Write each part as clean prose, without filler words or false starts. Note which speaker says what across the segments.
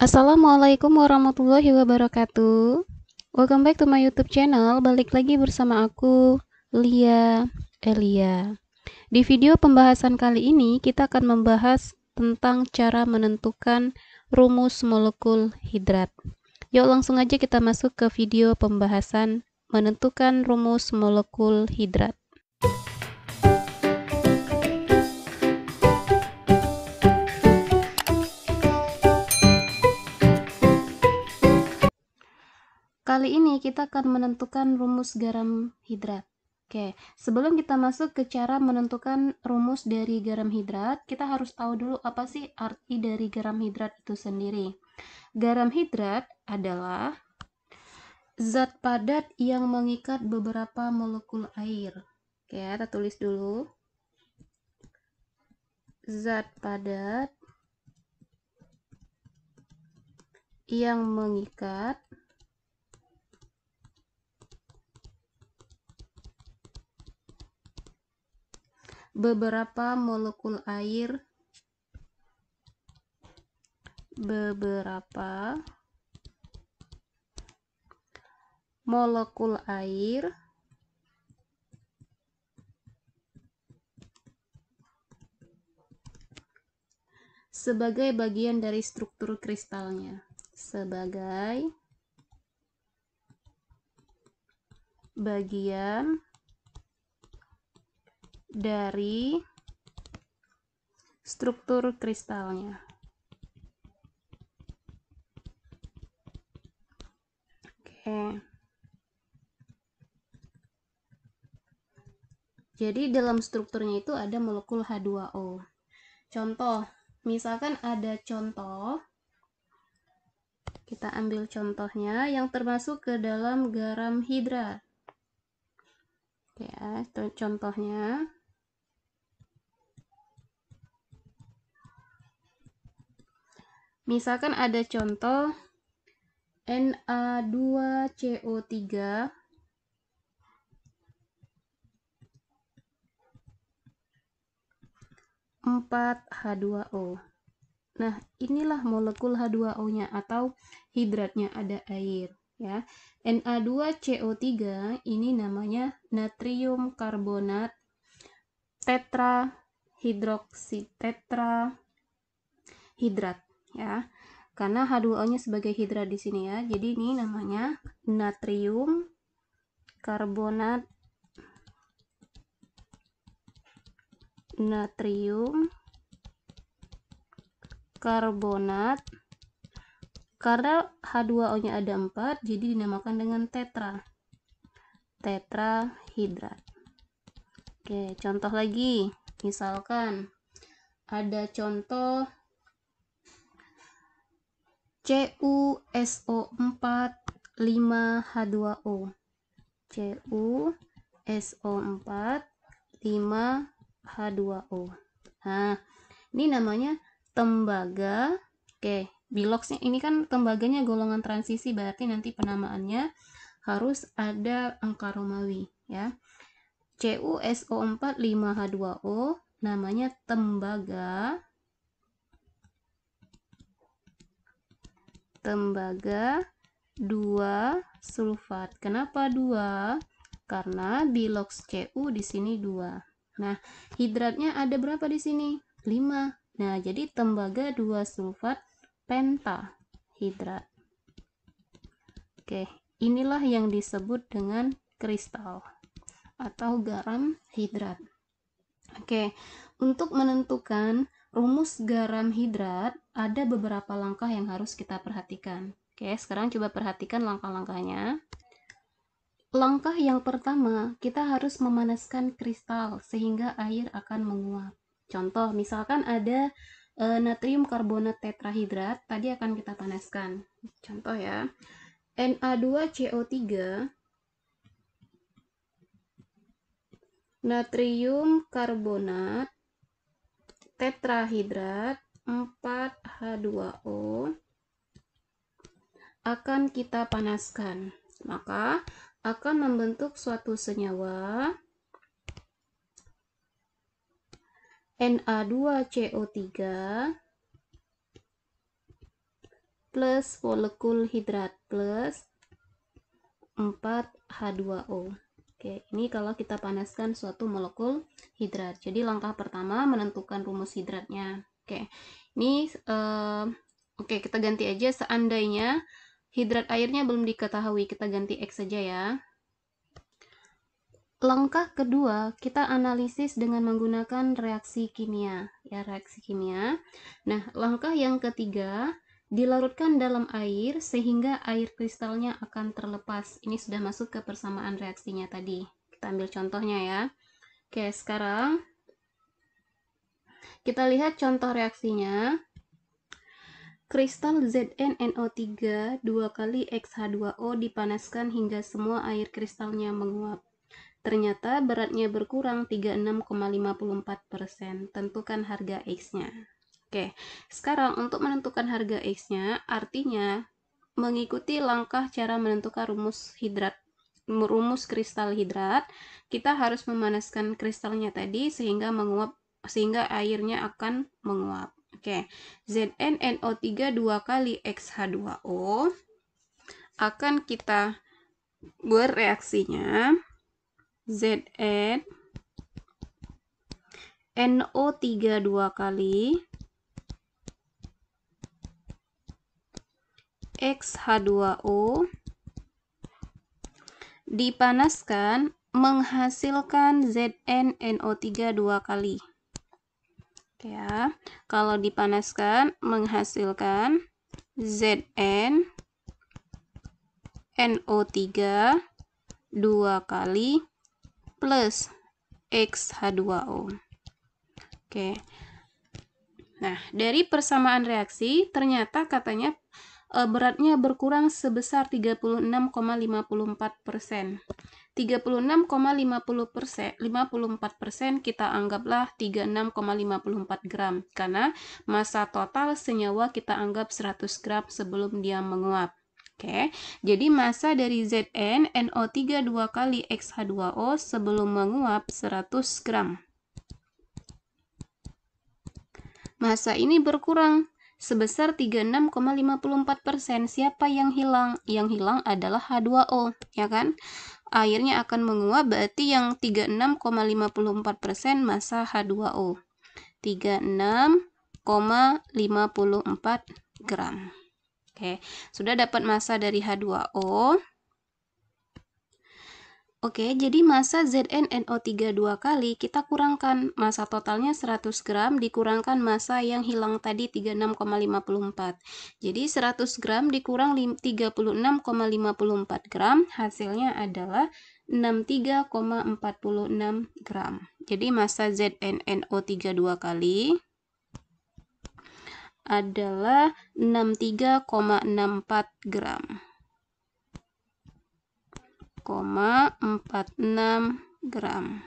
Speaker 1: Assalamualaikum warahmatullahi wabarakatuh. Welcome back to my YouTube channel. Balik lagi bersama aku, Lia Elia. Di video pembahasan kali ini, kita akan membahas tentang cara menentukan rumus molekul hidrat. Yuk langsung aja kita masuk ke video pembahasan menentukan rumus molekul hidrat. Kali ini kita akan menentukan rumus garam hidrat. Oke, sebelum kita masuk ke cara menentukan rumus dari garam hidrat, kita harus tahu dulu apa sih arti dari garam hidrat itu sendiri. Garam hidrat adalah zat padat yang mengikat beberapa molekul air. Oke, kita tulis dulu. Zat padat yang mengikat beberapa molekul air sebagai bagian dari struktur kristalnya. Sebagai bagian dari struktur kristalnya. Oke. Jadi dalam strukturnya itu ada molekul H2O. Contoh, misalkan ada contoh, kita ambil contohnya yang termasuk ke dalam garam hidrat. Ya, contohnya misalkan ada contoh Na2CO3 4H2O. Nah, inilah molekul H2O-nya atau hidratnya, ada air ya. Na2CO3 ini namanya natrium karbonat tetrahidroksitetrahidrat ya. Karena H2O-nya sebagai hidrat di sini ya. Jadi ini namanya natrium karbonat karena H2O-nya ada 4 jadi dinamakan dengan tetrahidrat. Oke, contoh lagi. Misalkan ada contoh CuSO4 5H2O. CuSO4 5H2O. Nah, ini namanya tembaga. Oke, biloxnya ini kan tembaganya golongan transisi, berarti nanti penamaannya harus ada angka Romawi ya. CuSO4 5H2O namanya tembaga 2 sulfat. Kenapa 2? Karena bilox Cu di sini 2. Nah, hidratnya ada berapa di sini? 5. Nah, jadi tembaga 2 sulfat pentahidrat. Oke, inilah yang disebut dengan kristal atau garam hidrat. Oke, untuk menentukan rumus garam hidrat ada beberapa langkah yang harus kita perhatikan. Oke, sekarang coba perhatikan langkah-langkahnya. Langkah yang pertama, kita harus memanaskan kristal sehingga air akan menguap. Contoh, misalkan ada natrium karbonat tetrahidrat, tadi akan kita panaskan. Contoh ya, Na2CO3 natrium karbonat tetrahidrat 4H2O akan kita panaskan. Maka akan membentuk suatu senyawa Na2CO3 plus molekul hidrat plus 4H2O. Oke, ini kalau kita panaskan suatu molekul hidrat. Jadi langkah pertama menentukan rumus hidratnya. Oke, ini oke, kita ganti aja seandainya hidrat airnya belum diketahui, kita ganti X saja ya. Langkah kedua, kita analisis dengan menggunakan reaksi kimia, ya, reaksi kimia. Nah, langkah yang ketiga, dilarutkan dalam air sehingga air kristalnya akan terlepas. Ini sudah masuk ke persamaan reaksinya tadi. Kita ambil contohnya ya. Oke, sekarang kita lihat contoh reaksinya. Kristal ZnNO3 2 kali X-H2O dipanaskan hingga semua air kristalnya menguap. Ternyata beratnya berkurang 36,54%. Tentukan harga X-nya. Oke, sekarang untuk menentukan harga X-nya, artinya mengikuti langkah cara menentukan rumus kristal hidrat, kita harus memanaskan kristalnya tadi sehingga menguap, sehingga airnya akan menguap. Oke, ZnNO3 2 kali X-H2O akan kita buat reaksinya ZnNO3 2 kali X-H2O dipanaskan menghasilkan ZnNO3 2 kali. Oke ya, kalau dipanaskan menghasilkan ZnNO3 2 kali plus X-H2O. Oke. Nah, dari persamaan reaksi ternyata katanya beratnya berkurang sebesar 36,54%. 36,54% kita anggaplah 36,54 gram karena massa total senyawa kita anggap 100 gram sebelum dia menguap. Oke, jadi massa dari ZnNO3 2 kali X-H2O sebelum menguap 100 gram. Massa ini berkurang sebesar 36,54%. Siapa yang hilang? Yang hilang adalah H2O, ya kan? Airnya akan menguap, berarti yang 36,54% massa H2O. 36,54 gram. Oke, sudah dapat massa dari H2O. Oke, jadi massa ZnNO3 2 kali kita kurangkan massa totalnya 100 gram dikurangkan massa yang hilang tadi 36,54. Jadi 100 gram dikurang 36,54 gram hasilnya adalah 63,46 gram. Jadi massa ZnNO3 2 kali adalah 63,64 gram. 46 gram.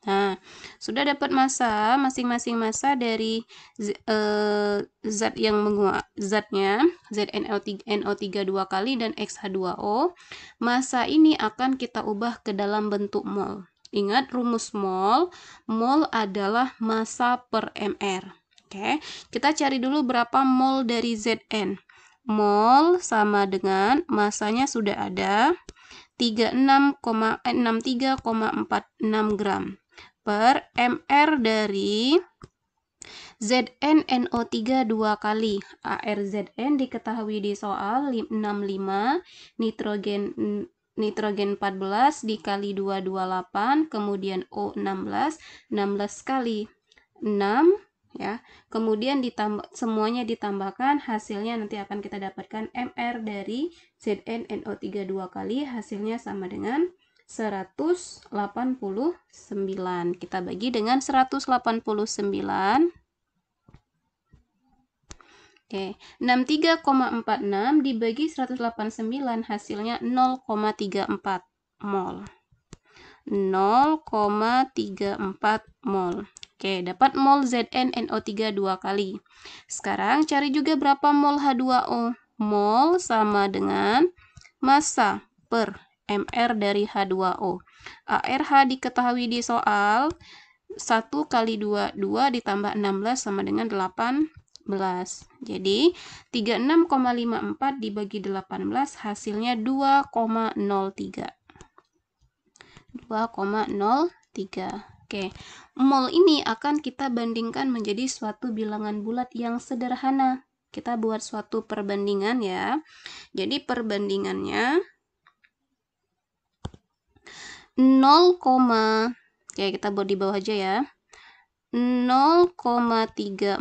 Speaker 1: Nah, sudah dapat massa, masing-masing massa dari zat yang menguap, zatnya ZnNO3 2 kali dan X-H2O. Massa ini akan kita ubah ke dalam bentuk mol. Ingat rumus mol, mol adalah massa per mR. Oke, kita cari dulu berapa mol dari Zn. Mol sama dengan massanya sudah ada 63,46 gram per mR dari ZnNO3 2 kali. ArZn diketahui di soal 65, nitrogen 14 dikali 228, kemudian O16, 16 kali 6 ya. Kemudian semuanya ditambahkan, hasilnya nanti akan kita dapatkan mR dari ZnNO3 2 kali, hasilnya sama dengan 189. Kita bagi dengan 189. Oke, 63,46 dibagi 189 hasilnya 0,34 mol. 0,34 mol. Oke, dapat mol ZnNO3 2 kali. Sekarang cari juga berapa mol H2O. Mol sama dengan massa per mR dari H2O. ARH diketahui di soal 1 kali 2 ditambah 16 sama dengan 18. Jadi 36,54 dibagi 18 hasilnya 2,03. 2,03. Oke, mol ini akan kita bandingkan menjadi suatu bilangan bulat yang sederhana. Kita buat suatu perbandingan ya. Jadi perbandingannya 0, oke kita buat di bawah aja ya. 0,34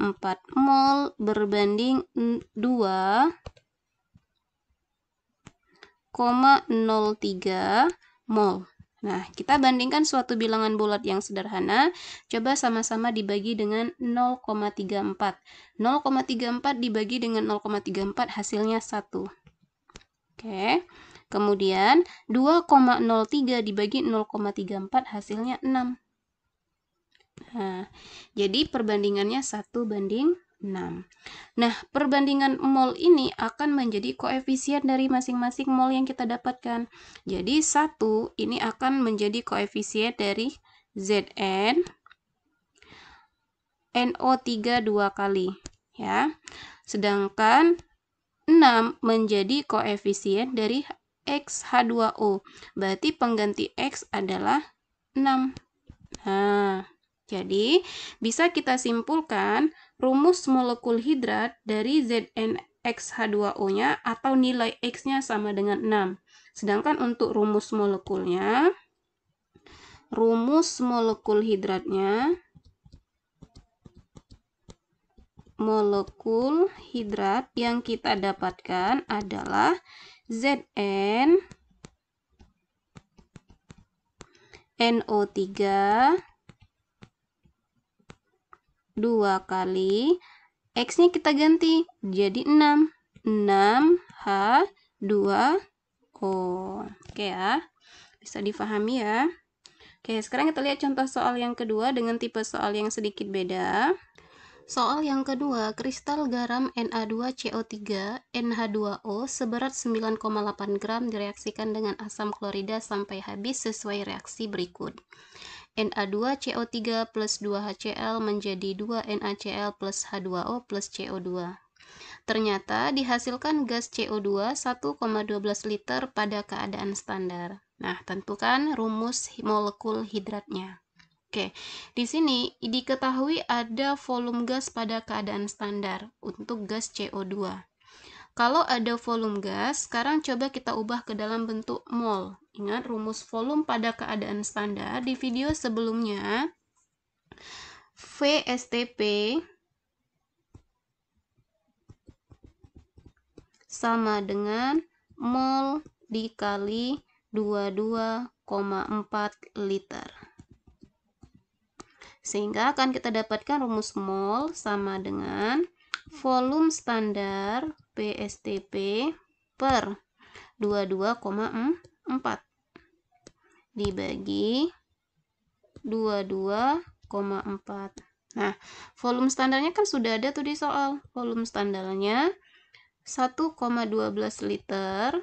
Speaker 1: mol berbanding 2,03 mol. Nah, kita bandingkan suatu bilangan bulat yang sederhana. Coba sama-sama dibagi dengan 0,34. 0,34 dibagi dengan 0,34 hasilnya 1. Oke. Kemudian 2,03 dibagi 0,34 hasilnya 6. Nah, jadi perbandingannya 1:6. Nah, perbandingan mol ini akan menjadi koefisien dari masing-masing mol yang kita dapatkan. Jadi 1 ini akan menjadi koefisien dari Zn NO3 2 kali ya. Sedangkan 6 menjadi koefisien dari XH2O. Berarti pengganti X adalah 6. Nah, jadi, bisa kita simpulkan rumus molekul hidrat dari ZnXH2O-nya atau nilai X-nya sama dengan 6. Sedangkan untuk rumus molekulnya, rumus molekul hidratnya, molekul hidrat yang kita dapatkan adalah Zn NO3 2 kali, X-nya kita ganti jadi 6. 6H2O. Oke ya, bisa difahami ya. Oke, sekarang kita lihat contoh soal yang kedua dengan tipe soal yang sedikit beda. Soal yang kedua, kristal garam Na2CO3 NH2O seberat 9,8 gram direaksikan dengan asam klorida sampai habis sesuai reaksi berikut. Na2CO3 plus 2HCl menjadi 2NaCl plus H2O plus CO2. Ternyata dihasilkan gas CO2 1,12 liter pada keadaan standar. Nah, tentukan rumus molekul hidratnya. Oke, di sini diketahui ada volume gas pada keadaan standar untuk gas CO2. Kalau ada volume gas, sekarang coba kita ubah ke dalam bentuk mol. Ingat rumus volume pada keadaan standar di video sebelumnya. VSTP sama dengan mol dikali 22,4 liter. Sehingga akan kita dapatkan rumus mol sama dengan volume standar VSTP per 22,4 dibagi 22,4. Nah, volume standarnya kan sudah ada tuh di soal. Volume standarnya 1,12 liter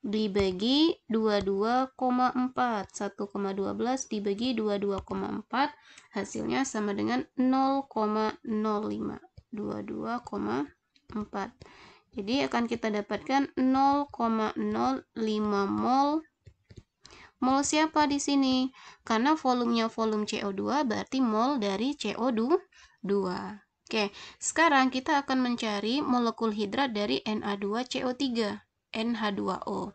Speaker 1: dibagi 22,4. 1,12 dibagi 22,4 hasilnya sama dengan 0,05. 22,4. Jadi akan kita dapatkan 0,05 mol. Mol siapa di sini? Karena volumenya volume CO2 berarti mol dari CO2. Oke, sekarang kita akan mencari molekul hidrat dari Na2CO3, NH2O.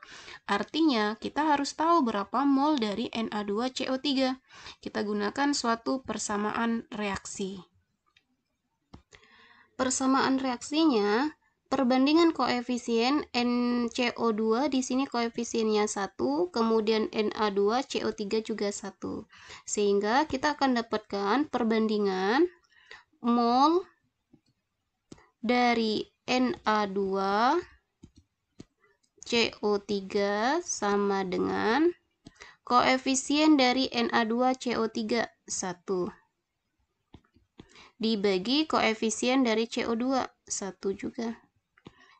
Speaker 1: Artinya, kita harus tahu berapa mol dari Na2CO3. Kita gunakan suatu persamaan reaksi. Persamaan reaksinya, perbandingan koefisien NCO2 di sini koefisiennya 1, kemudian Na2CO3 juga 1. Sehingga kita akan dapatkan perbandingan mol dari Na2CO3 sama dengan koefisien dari Na2CO3 1 dibagi koefisien dari CO2 1 juga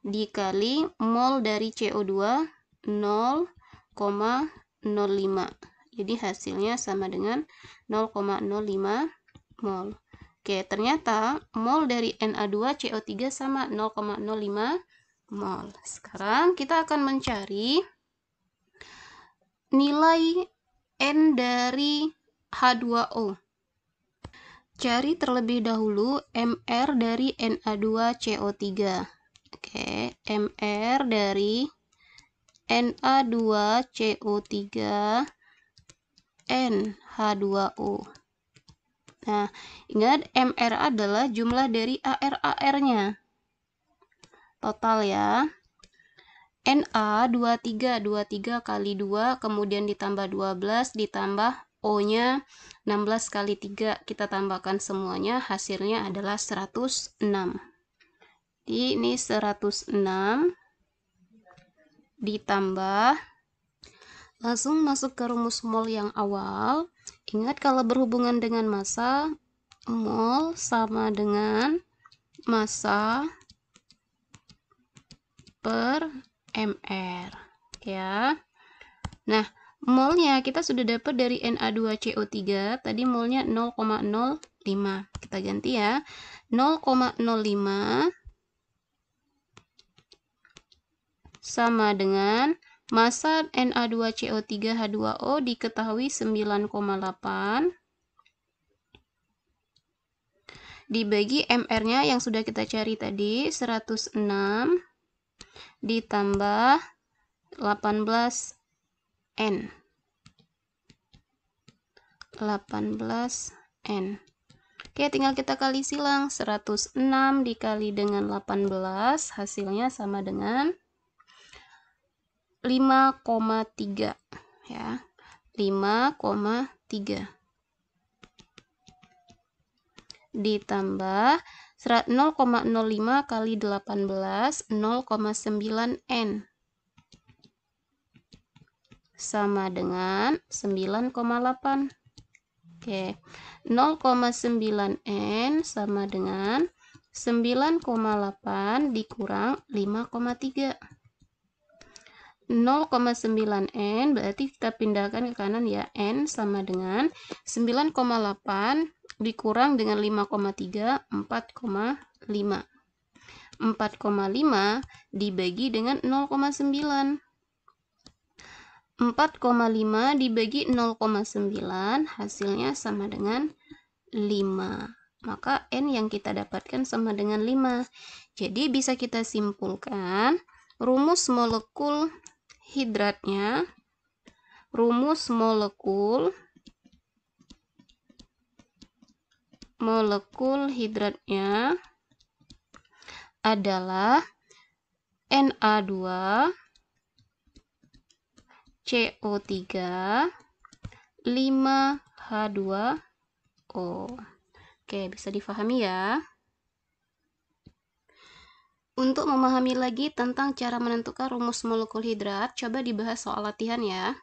Speaker 1: dikali mol dari CO2 0,05. Jadi hasilnya sama dengan 0,05 mol. Oke, ternyata mol dari Na2CO3 sama 0,05 mol. Sekarang kita akan mencari nilai N dari H2O. Cari terlebih dahulu Mr dari Na2CO3. Oke, Mr dari Na2CO3 NH2O. Nah, ingat Mr adalah jumlah dari AR-AR-nya. Total ya. Na 23 kali 2, kemudian ditambah 12, ditambah O-nya 16 kali 3. Kita tambahkan semuanya, hasilnya adalah 106. Jadi ini 106 ditambah, langsung masuk ke rumus mol yang awal. Ingat kalau berhubungan dengan massa, mol sama dengan massa per mr ya. Nah, molnya kita sudah dapat dari Na2CO3, tadi molnya 0,05. Kita ganti ya, 0,05 sama dengan massa Na2CO3 H2O diketahui 9,8 dibagi mr-nya yang sudah kita cari tadi 106 ditambah 18N. 18N. Oke, tinggal kita kali silang. 106 dikali dengan 18 hasilnya sama dengan 5,3 ya. 5,3 ditambah 0,05 kali 18 0,9N sama dengan 9,8. Oke, 0,9N sama dengan 9,8 dikurang 5,3. 0,9N berarti kita pindahkan ke kanan ya, N sama dengan 9,8 dikurang dengan 5,3, 4,5. 4,5 dibagi dengan 0,9. 4,5 dibagi 0,9 hasilnya sama dengan 5. Maka N yang kita dapatkan sama dengan 5. Jadi bisa kita simpulkan rumus molekul hidratnya, rumus molekul hidratnya adalah Na2CO3 5H2O. Oke, bisa difahami ya. Untuk memahami lagi tentang cara menentukan rumus molekul hidrat, coba dibahas soal latihan ya.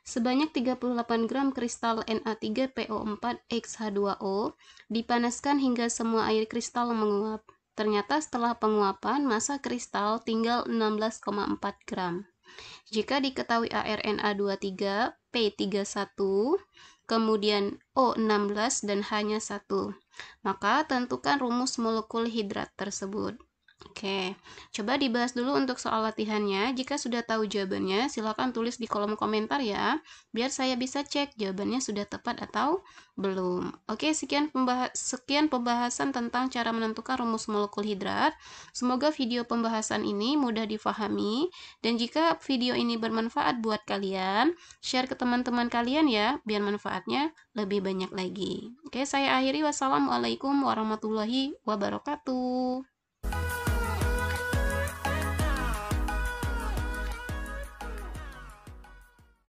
Speaker 1: Sebanyak 38 gram kristal Na3PO4X H2O dipanaskan hingga semua air kristal menguap. Ternyata setelah penguapan, massa kristal tinggal 16,4 gram. Jika diketahui ArNa23, P31, kemudian O16 dan hanya 1, maka tentukan rumus molekul hidrat tersebut. Oke, coba dibahas dulu untuk soal latihannya. Jika sudah tahu jawabannya, silakan tulis di kolom komentar ya, biar saya bisa cek jawabannya sudah tepat atau belum. Oke, sekian pembahasan tentang cara menentukan rumus molekul hidrat. Semoga video pembahasan ini mudah difahami, dan jika video ini bermanfaat buat kalian, share ke teman-teman kalian ya, biar manfaatnya lebih banyak lagi. Oke, saya akhiri. Wassalamualaikum warahmatullahi wabarakatuh.